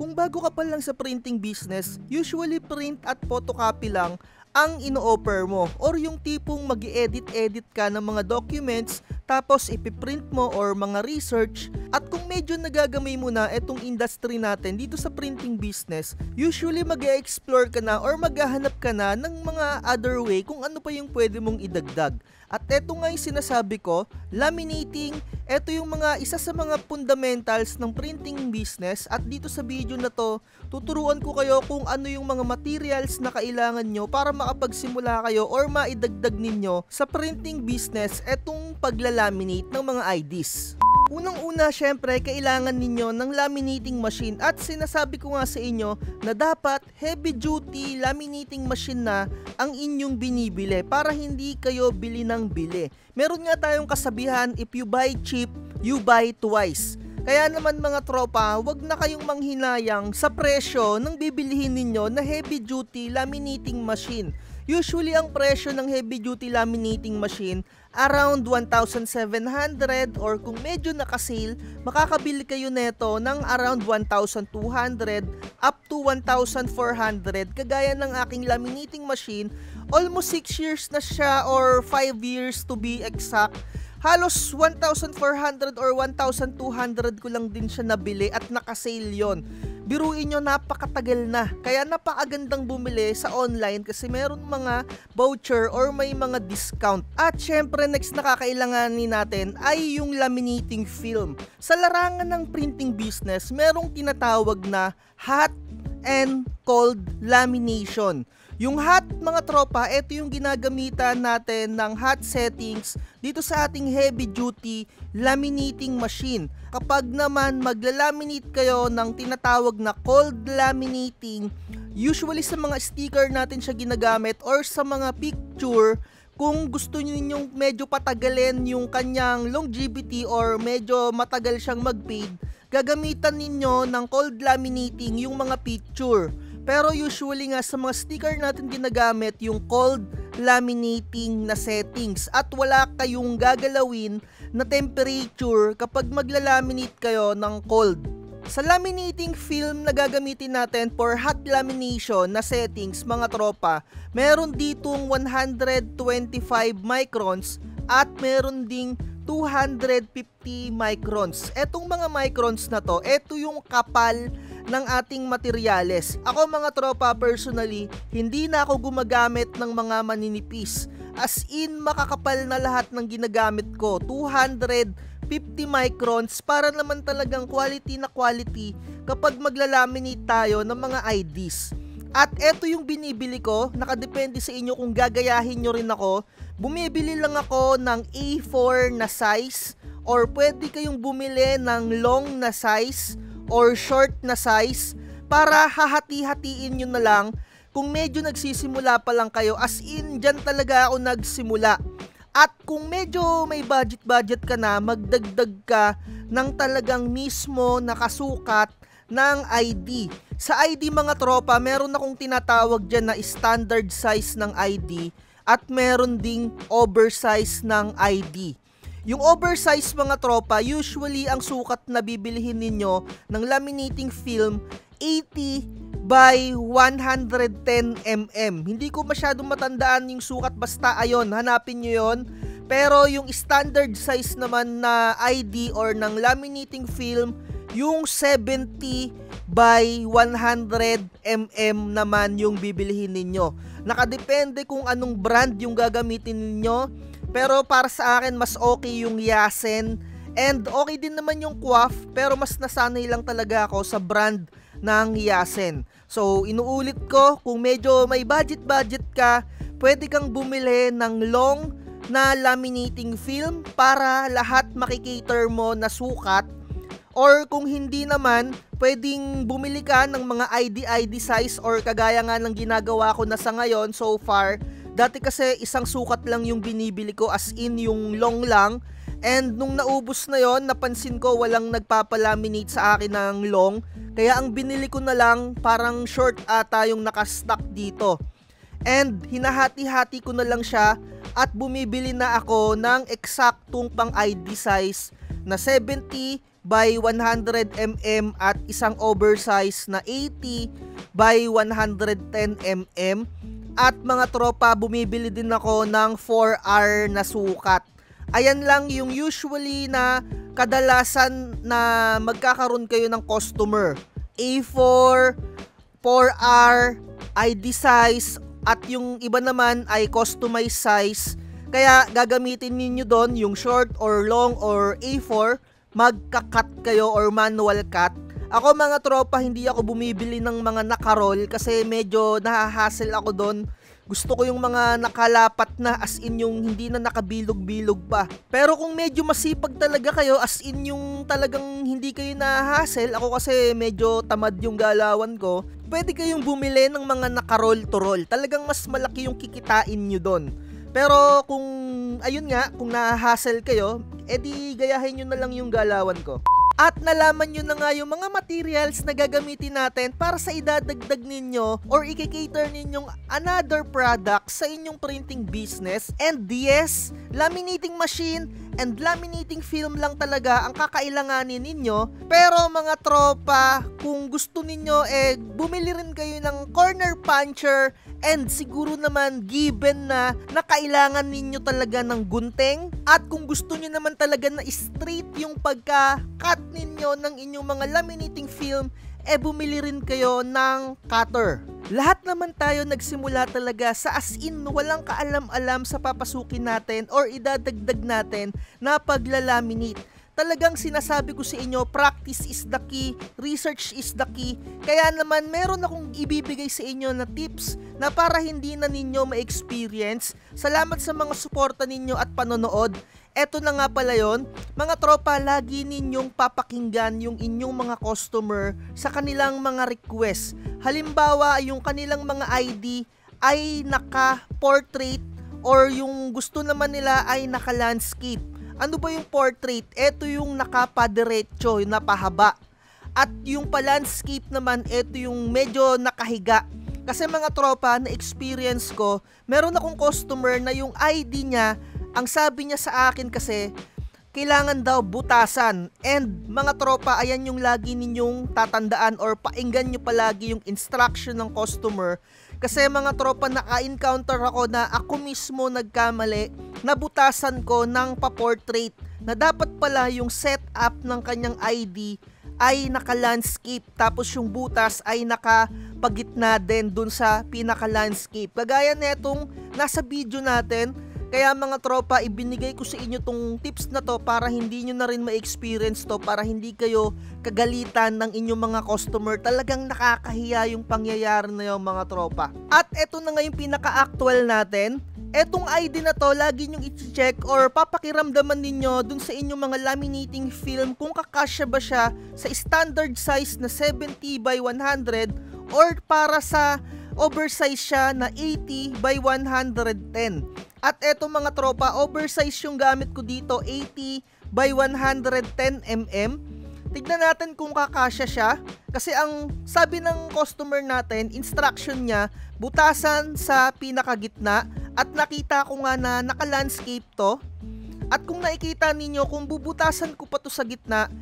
Kung bago ka pa lang sa printing business, usually print at photocopy lang ang ino-offer mo, or yung tipong mag-edit-edit ka ng mga documents tapos ipiprint mo or mga research. At kung medyo nagagamay mo na etong industry natin dito sa printing business, usually mag-e-explore ka na or maghahanap ka na ng mga other way kung ano pa yung pwede mong idagdag. At eto nga yung sinasabi ko, laminating, eto yung isa sa mga fundamentals ng printing business. At dito sa video na to, tuturuan ko kayo kung ano yung mga materials na kailangan nyo para makapagsimula kayo or maidagdag ninyo sa printing business etong paglalaminate ng mga IDs. Unang-una, syempre, kailangan ninyo ng laminating machine at sinasabi ko nga sa inyo na dapat heavy-duty laminating machine na ang inyong binibili para hindi kayo bili ng bili. Meron nga tayong kasabihan, if you buy cheap, you buy twice. Kaya naman mga tropa, wag na kayong manghinayang sa presyo ng bibilihin ninyo na heavy-duty laminating machine. Usually ang presyo ng heavy-duty laminating machine around 1,700, or kung medyo nakasale, makakabili kayo neto ng around 1,200 up to 1,400. Kagaya ng aking laminating machine, almost 6 years na siya, or 5 years to be exact. Halos 1,400 or 1,200 ko lang din siya nabili at nakasale yon. Biruin nyo, napakatagal na. Kaya napakagandang bumili sa online kasi meron mga voucher or may mga discount. At syempre, next na kakailanganin natin ay yung laminating film. Sa larangan ng printing business, merong tinatawag na hot and cold lamination. Yung hot, mga tropa, ito yung ginagamitan natin ng hot settings dito sa ating heavy duty laminating machine. Kapag naman maglalaminate kayo ng tinatawag na cold laminating, usually sa mga sticker natin siya ginagamit or sa mga picture, kung gusto niyo medyo patagalin yung kanyang longevity or medyo matagal siyang mag-fade, gagamitan ninyo ng cold laminating yung mga picture. Pero usually nga sa mga sticker natin ginagamit yung cold laminating na settings at wala kayong gagalawin na temperature kapag maglalaminate kayo ng cold. Sa laminating film na gagamitin natin for hot lamination na settings, mga tropa, meron ditong 125 microns at meron ding 250 microns. Etong mga microns na to, eto yung kapal ng ating materyales. Ako mga tropa, personally, hindi na ako gumagamit ng mga maninipis. As in, makakapal na lahat ng ginagamit ko. 250 microns para naman talagang quality na quality kapag maglalaminate tayo ng mga IDs. At eto yung binibili ko, nakadepende sa inyo kung gagayahin nyo rin ako. Bumibili lang ako ng A4 na size, or pwede kayong bumili ng long na size or short na size para hahati-hatiin nyo na lang kung medyo nagsisimula pa lang kayo. As in, dyan talaga ako nagsimula. At kung medyo may budget ka na, magdagdag ka ng talagang mismo nakasukat ng ID. Sa ID, mga tropa, meron akong tinatawag dyan na standard size ng ID at meron ding oversize ng ID. Yung oversize, mga tropa, usually ang sukat na bibilihin ninyo ng laminating film 80 by 110 mm. Hindi ko masyadong matandaan yung sukat, basta ayon, hanapin nyo yon. Pero yung standard size naman na ID or ng laminating film, yung 70 by 100 mm naman yung bibilihin ninyo. Nakadepende kung anong brand yung gagamitin ninyo. Pero para sa akin, mas okay yung Yasen. And okay din naman yung Quaff, pero mas nasanay lang talaga ako sa brand ng Yasen. So, inuulit ko, kung medyo may budget ka, pwede kang bumili ng long na laminating film para lahat makikater mo na sukat. Or kung hindi naman, pwedeng bumili ka ng mga ID size, or kagaya nga ng ginagawa ko na sa ngayon so far. Dati kasi isang sukat lang yung binibili ko, as in yung long lang. And nung naubos na yon, napansin ko walang nagpapalaminate sa akin ng long. Kaya ang binili ko na lang, parang short ata yung nakastock dito. And hinahati-hati ko na lang siya at bumibili na ako ng eksaktong pang ID size na 70 by 100mm at isang oversize na 80 by 110mm. At mga tropa, bumibili din ako ng 4R na sukat. Ayan lang yung usually na kadalasan na magkakaroon kayo ng customer. A4, 4R, ID size, at yung iba naman ay customized size. Kaya gagamitin ninyo doon yung short or long or A4, magka-cut kayo or manual cut. Ako mga tropa, hindi ako bumibili ng mga naka-roll kasi medyo nahahassle ako doon. Gusto ko yung mga nakalapat na, as in yung hindi na nakabilog-bilog pa. Pero kung medyo masipag talaga kayo, as in yung talagang hindi kayo nahahassle, ako kasi medyo tamad yung galawan ko, pwede kayong bumili ng mga naka-roll to roll. Talagang mas malaki yung kikitain nyo doon. Pero kung, ayun nga, kung nahahassle kayo, edi gayahin nyo na lang yung galawan ko. At nalaman nyo na nga yung mga materials na gagamitin natin para sa idadagdag ninyo or i-cater ninyong another product sa inyong printing business. And yes, laminating machine and laminating film lang talaga ang kakailanganin ninyo. Pero mga tropa, kung gusto ninyo bumili rin kayo ng corner puncher. And siguro naman given na kailangan ninyo talaga ng gunting, at kung gusto nyo naman talaga na straight yung pagka-cut ninyo ng inyong mga laminating film, bumili rin kayo ng cutter. Lahat naman tayo nagsimula talaga sa as in walang kaalam-alam sa papasukin natin or idadagdag natin na paglalaminate. Talagang sinasabi ko sa inyo, practice is the key, research is the key. Kaya naman meron akong ibibigay sa inyo na tips na para hindi na ninyo ma-experience. Salamat sa mga suporta ninyo at panonood. Eto na nga pala yon, mga tropa, lagi ninyong papakinggan yung inyong mga customer sa kanilang mga request. Halimbawa, yung kanilang mga ID ay naka-portrait or yung gusto naman nila ay naka-landscape. Ano ba yung portrait? Ito yung nakapadiretso, yung napahaba. At yung pa-landscape naman, ito yung medyo nakahiga. Kasi mga tropa, na experience ko, meron akong customer na yung ID niya, ang sabi niya sa akin kasi, kailangan daw butasan. And mga tropa, ayan yung lagi ninyong tatandaan or painggan nyo palagi yung instruction ng customer. Kasi mga tropa, naka-encounter ako na ako mismo nagkamali, nabutasan ko ng pa-portrait na dapat pala yung setup ng kanyang ID ay naka-landscape, tapos yung butas ay nakapagitna din dun sa pinaka-landscape. Kagaya netong nasa video natin. Kaya mga tropa, ibinigay ko sa inyo tong tips na to para hindi nyo na rin ma-experience to, para hindi kayo kagalitan ng inyong mga customer. Talagang nakakahiya yung pangyayari na yung mga tropa. At eto na nga yung pinaka-actual natin. Etong ID na to, lagi nyong i-check or papakiramdaman ninyo dun sa inyong mga laminating film kung kakasya ba siya sa standard size na 70 by 100 or para sa oversize siya na 80 by 110. At eto mga tropa, oversize yung gamit ko dito, 80 by 110mm. Tignan natin kung kakasya siya. Kasi ang sabi ng customer natin, instruction niya, butasan sa pinakagitna. At nakita ko nga na naka-landscape to. At kung nakikita ninyo, kung bubutasan ko pa to sa gitna,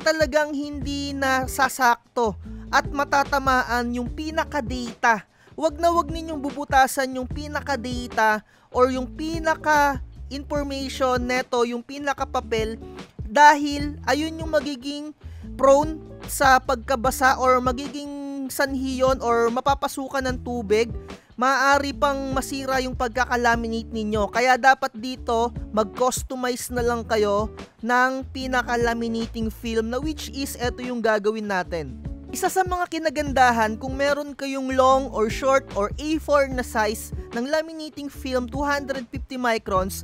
talagang hindi na sasakto. At matatamaan yung pinaka-data. Wag na wag ninyong bubutasan yung pinaka-data or yung pinaka-information neto, yung pinaka-papel, dahil ayun yung magiging prone sa pagkabasa or magiging sanhiyon or mapapasukan ng tubig. Maaari pang masira yung pagkakalaminate ninyo. Kaya dapat dito mag-customize na lang kayo ng pinaka-laminating film na which is eto yung gagawin natin. Isa sa mga kinagandahan kung meron kayong long or short or A4 na size ng laminating film 250 microns,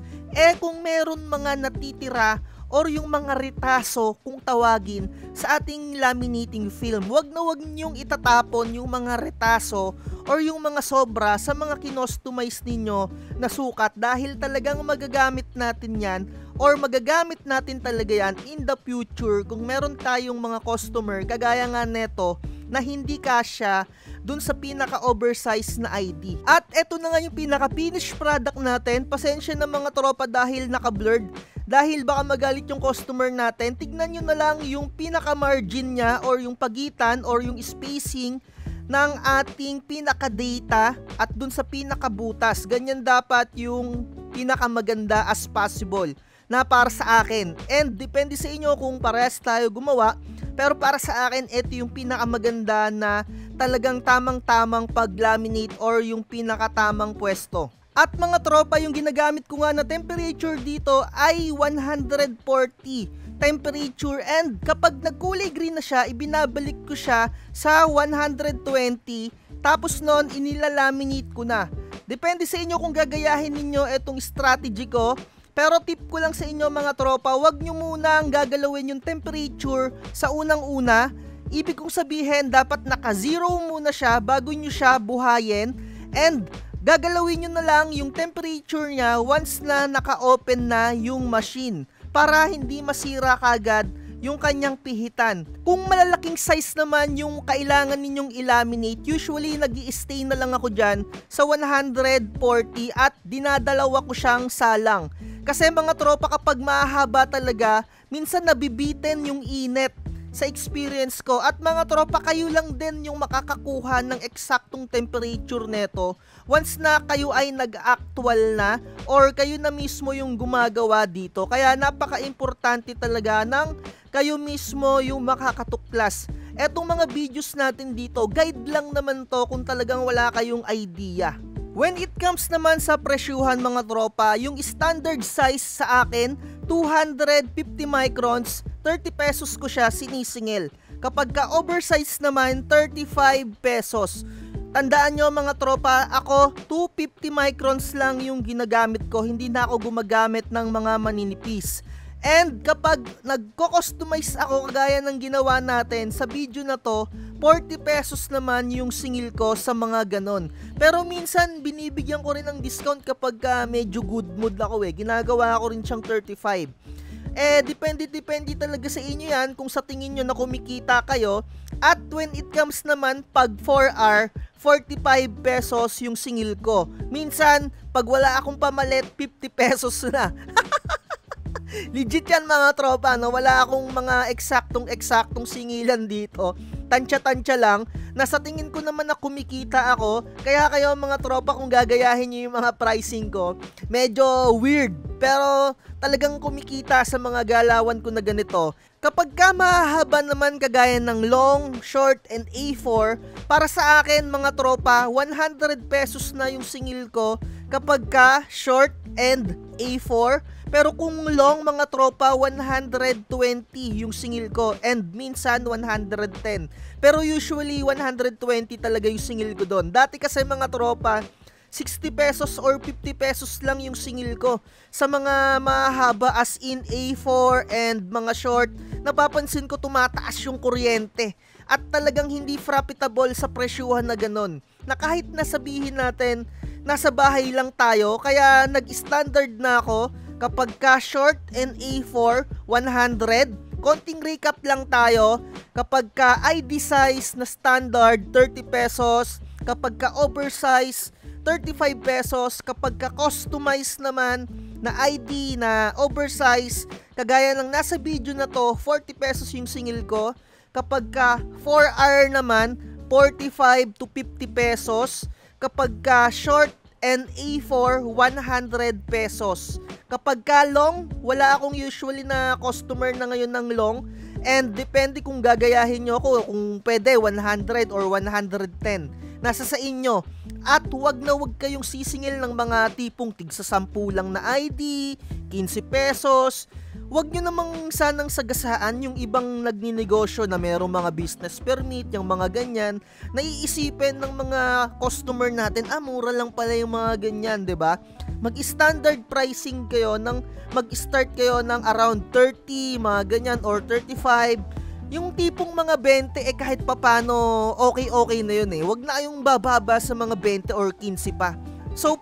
kung meron mga natitira or yung mga retaso kung tawagin sa ating laminating film, wag na wag niyong itatapon yung mga retaso or yung mga sobra sa mga kinostomize ninyo na sukat, dahil talagang magagamit natin yan or magagamit natin talaga yan in the future kung meron tayong mga customer kagaya nga neto na hindi kasya dun sa pinaka-oversize na ID. At eto na nga yung pinaka-finish product natin. Pasensya na mga tropa dahil naka-blurred. dahil baka magalit yung customer natin, tignan nyo na lang yung pinaka margin niya or yung pagitan or yung spacing ng ating pinaka data at dun sa pinaka butas. Ganyan dapat yung pinaka maganda as possible na para sa akin. And depende sa inyo kung parehas tayo gumawa, pero para sa akin ito yung pinaka maganda na talagang tamang-tamang pag-laminate or yung pinakatamang pwesto. At mga tropa, yung ginagamit ko nga na temperature dito ay 140 temperature, and kapag nagkulay green na siya, ibinabalik ko siya sa 120, tapos nun inilalaminate ko na. Depende sa inyo kung gagayahin ninyo itong strategy ko. Pero tip ko lang sa inyo mga tropa, wag nyo munang gagalawin yung temperature sa unang-una. Ibig kong sabihin, dapat naka-zero muna siya bago nyo siya buhayin. And gagalawin nyo na lang yung temperature niya once na naka-open na yung machine para hindi masira kagad yung kanyang pihitan. Kung malalaking size naman yung kailangan ninyong ilaminate, usually nag-i-stay na lang ako dyan sa 140 at dinadalawa ko siyang salang. Kasi mga tropa, kapag mahaba talaga, minsan nabibitin yung init sa experience ko. At mga tropa, kayo lang din yung makakakuha ng eksaktong temperature neto once na kayo ay nag-actual na or kayo na mismo yung gumagawa dito. Kaya napaka-importante talaga ng kayo mismo yung makakatuklas. Etong mga videos natin dito, guide lang naman to kung talagang wala kayong idea. When it comes naman sa presyuhan mga tropa, yung standard size sa akin, 250 microns, 30 pesos ko siya sinisingil. Kapag ka oversize naman, 35 pesos. Tandaan nyo mga tropa, ako 250 microns lang yung ginagamit ko, hindi na ako gumagamit ng mga maninipis. And kapag nagko-customize ako kagaya ng ginawa natin sa video na to, 40 pesos naman yung singil ko sa mga ganon. Pero minsan binibigyan ko rin ng discount kapag medyo good mood ako ginagawa ko rin siyang 35. Depende talaga sa inyo yan kung sa tingin nyo na kumikita kayo. At when it comes naman pag 4R, 45 pesos yung singil ko. Minsan pag wala akong pamalit, 50 pesos na. Legit yan mga tropa, no? Wala akong mga eksaktong singilan dito. Tansya-tansya lang. Nasa tingin ko naman na kumikita ako. Kaya kayo mga tropa, kung gagayahin nyo yung mga pricing ko, medyo weird. Pero talagang kumikita sa mga galawan ko na ganito. Kapag ka mahaba naman kagaya ng long, short, and A4, para sa akin mga tropa, 100 pesos na yung singil ko kapag ka short and A4. Pero kung long mga tropa, 120 yung singil ko and minsan 110. Pero usually 120 talaga yung singil ko doon. Dati kasi mga tropa, 60 pesos or 50 pesos lang yung singil ko. Sa mga mahaba as in A4 and mga short, napapansin ko tumataas yung kuryente. At talagang hindi profitable sa presyuhan na ganon. Na kahit nasabihin natin, nasa bahay lang tayo, kaya nag-standard na ako. Kapag ka short and A4, 100. Konting recap lang tayo. Kapag ka ID size na standard, 30 pesos. Kapag ka oversize, 35 pesos. Kapag ka customize naman na ID na oversize, kagaya ng nasa video na to, 40 pesos yung singil ko. Kapag ka 4R naman, 45 to 50 pesos. Kapag ka short and A4, 100 pesos. Kapag ka long, wala akong usually na customer na ngayon ng long. And depende kung gagayahin nyo ako, kung pwede 100 or 110. Nasa sa inyo. At wag na wag kayong sisingil ng mga tipong tigsa 10 lang na ID, 15 pesos. Wag nyo namang sanang sagasaan yung ibang nagninegosyo na merong mga business permit, yung mga ganyan. Naiisipin ng mga customer natin, mura lang pala yung mga ganyan, 'di ba? Mag-standard pricing kayo, mag-start kayo ng around 30, mga ganyan, or 35. Yung tipong mga 20, kahit papano, okay na yun Wag na kayong bababa sa mga 20 or 15 pa. So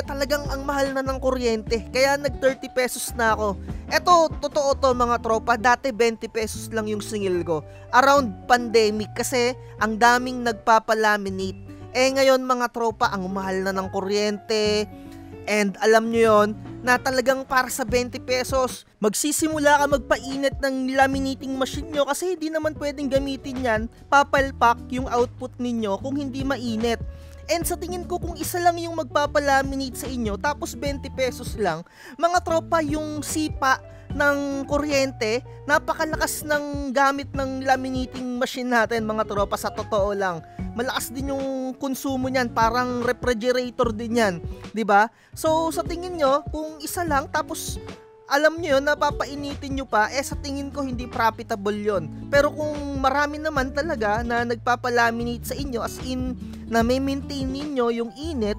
talagang ang mahal na ng kuryente. Kaya nag 30 pesos na ako. Eto, totoo to mga tropa. Dati 20 pesos lang yung singil ko. Around pandemic kasi ang daming nagpapalaminate. Ngayon mga tropa, ang mahal na ng kuryente. And alam nyo yon, na talagang para sa 20 pesos. Magsisimula ka magpainit ng laminating machine nyo kasi hindi naman pwedeng gamitin yan, papalpak yung output ninyo kung hindi mainit. And sa tingin ko kung isa lang yung magpapalaminate sa inyo tapos 20 pesos lang, mga tropa, yung sipa ng kuryente, napakalakas ng gamit ng laminating machine natin mga tropa, sa totoo lang. Malakas din yung konsumo niyan, parang refrigerator din yan, 'di ba? So sa tingin nyo, kung isa lang tapos alam nyo yun, napapainitin nyo pa, sa tingin ko hindi profitable yon. Pero kung marami naman talaga na nagpapalaminate sa inyo, as in na may maintain ninyo yung init,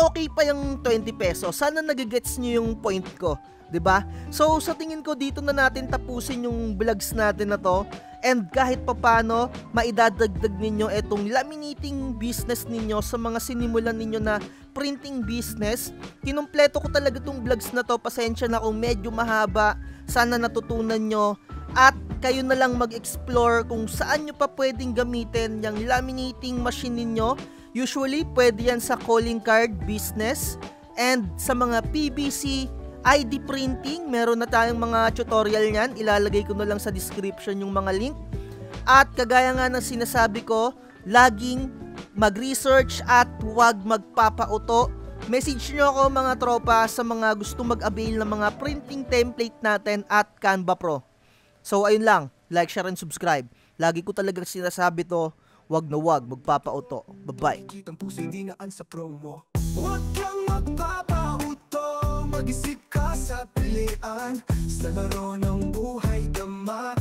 okay pa yung 20 pesos. Sana nagigets nyo yung point ko, 'di ba? So sa tingin ko dito na natin tapusin yung vlogs natin na to. And kahit papano, maidadagdag ninyo itong laminating business ninyo sa mga sinimulan ninyo na printing business. Kinumpleto ko talaga itong vlogs na to. Pasensya na kung medyo mahaba. Sana natutunan nyo. At kayo na lang mag-explore kung saan nyo pa pwedeng gamitin yung laminating machine ninyo. Usually, pwede yan sa calling card business and sa mga PVC ID printing. Meron na tayong mga tutorial niyan. Ilalagay ko na lang sa description yung mga link. At kagaya nga ng sinasabi ko, laging mag-research at huwag magpapauto. Message nyo ako mga tropa sa mga gusto mag-avail ng mga printing template natin at Canva Pro. So ayun lang, like, share, and subscribe. Lagi ko talagang sinasabi to, huwag na huwag magpapauto. Bye-bye. Kitang puso'y dinaan sa promo. Huwag kang magpapauto, mag-isip ka sa pilian. Sa laro ng buhay dama,